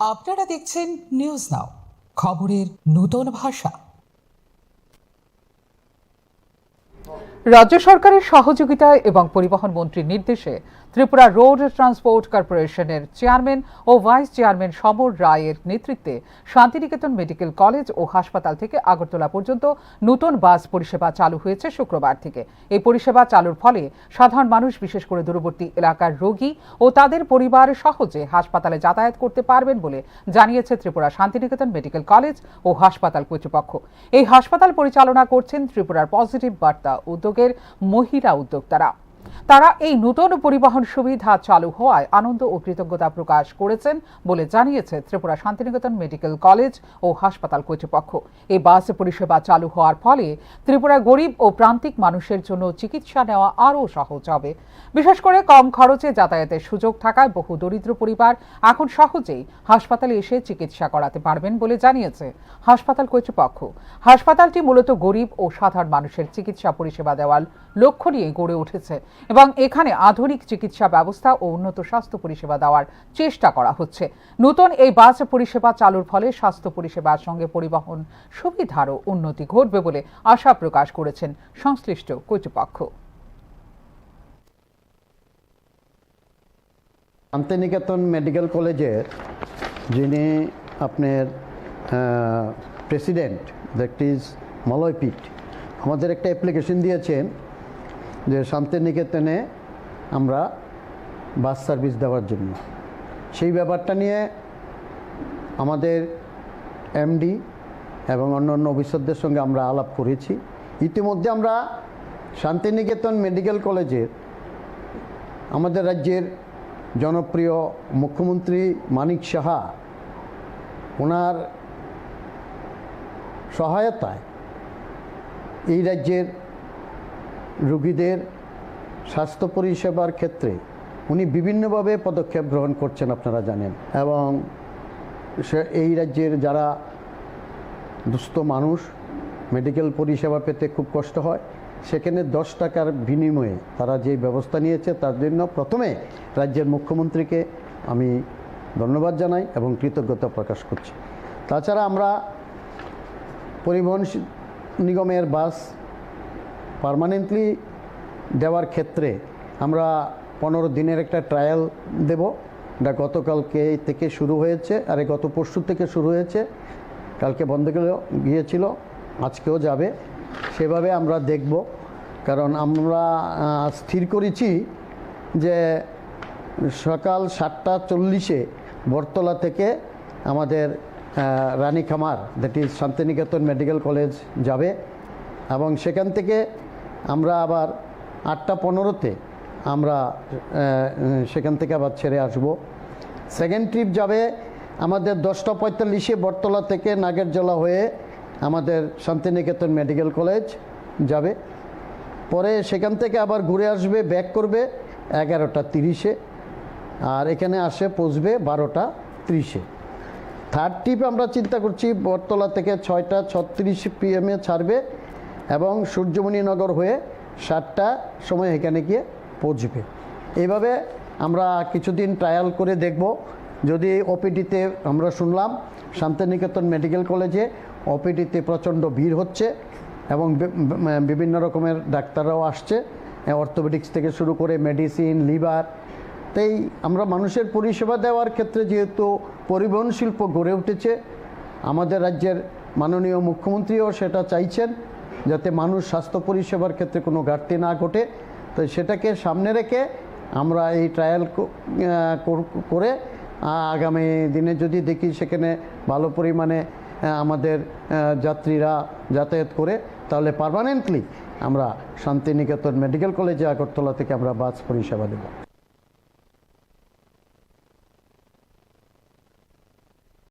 আপনারা দেখছেন news now, খবরের নতুন ভাষা। রাজ্য সরকারের সহযোগিতায় এবং পরিবহন মন্ত্রীর নির্দেশে ত্রিপুরা রোড ট্রান্সপোর্ট কর্পোরেশনের চেয়ারম্যান ও ভাইস চেয়ারম্যান সমর রায়ের নেতৃত্বে শান্তিনিকেতন মেডিকেল কলেজ ও হাসপাতাল থেকে আগরতলা পর্যন্ত নতুন বাস পরিষেবা চালু হয়েছে শুক্রবার থেকে। এই পরিষেবা চালুর ফলে সাধারণ মানুষ, বিশেষ করে দূরবর্তী এলাকার রোগী ও তাদের পরিবার সহজে হাসপাতালে যাতায়াত করতে পারবেন বলে জানিয়েছে ত্রিপুরা শান্তিনিকেতন মেডিকেল কলেজ ও হাসপাতাল কর্তৃপক্ষ। এই হাসপাতাল পরিচালনা করছেন ত্রিপুরার পজিটিভ বার্তা উদ্যোগের মহিলা উদ্যোক্তারা। তারা এই নতুন পরিবহন সুবিধা চালু হওয়ায় আনন্দ ও কৃতজ্ঞতা প্রকাশ করেছেন বলে জানিয়েছে ত্রিপুরা শান্তিনিকেতন মেডিকেল কলেজ ও হাসপাতাল কর্তৃপক্ষ। এই বাস পরিষেবা চালু হওয়ার ফলে ত্রিপুরার গরিব ও প্রান্তিক মানুষের জন্য চিকিৎসা নেওয়া আরও সহজ হবে। বিশেষ করে কম খরচে যাতায়াতের সুযোগ থাকায় বহু দরিদ্র পরিবার এখন সহজেই হাসপাতালে এসে চিকিৎসা করাতে পারবেন বলে জানিয়েছে হাসপাতাল কর্তৃপক্ষ। হাসপাতালটি মূলত গরিব ও সাধারণ মানুষের চিকিৎসা পরিষেবা দেওয়ার লক্ষ্য নিয়ে গড়ে উঠেছে এবং এখানে আধুনিক চিকিৎসা ব্যবস্থা ও উন্নত স্বাস্থ্য পরিষেবা দেওয়ার চেষ্টা করা হচ্ছে। নতুন এই বাস পরিষেবা চালুর ফলে স্বাস্থ্য পরিষেবার সঙ্গে পরিবহন সুবিধারও উন্নতি ঘটবে বলে আশা প্রকাশ করেছেন সংশ্লিষ্ট কর্তৃপক্ষ। শান্তিনিকেতন মেডিকেল কলেজের যিনি আপনার প্রেসিডেন্ট, দ্যাট ইজ মলয় পিট, আমাদের একটা অ্যাপ্লিকেশন দিয়েছেন যে শান্তিনিকেতনে আমরা বাস সার্ভিস দেওয়ার জন্য। সেই ব্যাপারটা নিয়ে আমাদের এমডি এবং অন্যান্য অফিসারদের সঙ্গে আমরা আলাপ করেছি। ইতিমধ্যে আমরা শান্তিনিকেতন মেডিকেল কলেজের আমাদের রাজ্যের জনপ্রিয় মুখ্যমন্ত্রী মানিক সাহা, ওনার সহায়তায় এই রাজ্যের রোগীদের স্বাস্থ্য পরিষেবার ক্ষেত্রে উনি বিভিন্নভাবে পদক্ষেপ গ্রহণ করছেন, আপনারা জানেন। এবং এই রাজ্যের যারা দুস্থ মানুষ মেডিকেল পরিষেবা পেতে খুব কষ্ট হয়, সেখানে 10 টাকার বিনিময়ে তারা যে ব্যবস্থা নিয়েছে তার জন্য প্রথমে রাজ্যের মুখ্যমন্ত্রীকে আমি ধন্যবাদ জানাই এবং কৃতজ্ঞতা প্রকাশ করছি। তাছাড়া আমরা পরিবহন নিগমের বাস পার্মানেন্টলি দেওয়ার ক্ষেত্রে আমরা 15 দিনের একটা ট্রায়াল দেব। এটা গতকালকে থেকে শুরু হয়েছে, আরে গত পরশু থেকে শুরু হয়েছে। কালকে বন্ধ গিয়েছিল, আজকেও যাবে। সেভাবে আমরা দেখব, কারণ আমরা স্থির করেছি যে সকাল 7:40 বটতলা থেকে আমাদের Ranikhamar, that is Santiniketan medical college যাবে এবং সেখান থেকে আমরা আবার 8:15 আমরা সেখান থেকে আবার ছেড়ে আসব। সেকেন্ড ট্রিপ যাবে আমাদের 10:45 বটতলা থেকে নাগেরজলা হয়ে আমাদের শান্তিনিকেতন মেডিকেল কলেজ যাবে। পরে সেখান থেকে আবার ঘুরে আসবে, ব্যাক করবে 11:30 আর এখানে আসে পৌঁছবে 12:30। থার্ড ট্রিপ আমরা চিন্তা করছি বটতলা থেকে 6:36 PM ছাড়বে এবং সূর্যমণিনগর হয়ে 7টার সময় এখানে গিয়ে পৌঁছবে। এইভাবে আমরা কিছুদিন ট্রায়াল করে দেখব। যদি ওপিডিতে আমরা শুনলাম শান্তিনিকেতন মেডিকেল কলেজে ওপিডিতে প্রচণ্ড ভিড় হচ্ছে এবং বিভিন্ন রকমের ডাক্তাররাও আসছে, অর্থোপেডিক্স থেকে শুরু করে মেডিসিন, লিভার। তাই আমরা মানুষের পরিষেবা দেওয়ার ক্ষেত্রে যেহেতু পরিবহন শিল্প গড়ে উঠেছে, আমাদের রাজ্যের মাননীয় মুখ্যমন্ত্রীও সেটা চাইছেন যাতে মানুষ স্বাস্থ্য পরিষেবার ক্ষেত্রে কোনো ঘাটতি না ঘটে। তো সেটাকে সামনে রেখে আমরা এই ট্রায়াল করে আগামী দিনে যদি দেখি সেখানে ভালো পরিমাণে আমাদের যাত্রীরা যাতায়াত করে, তাহলে পার্মানেন্টলি আমরা শান্তিনিকেতন মেডিকেল কলেজে আগরতলা থেকে আমরা বাস পরিষেবা দেব।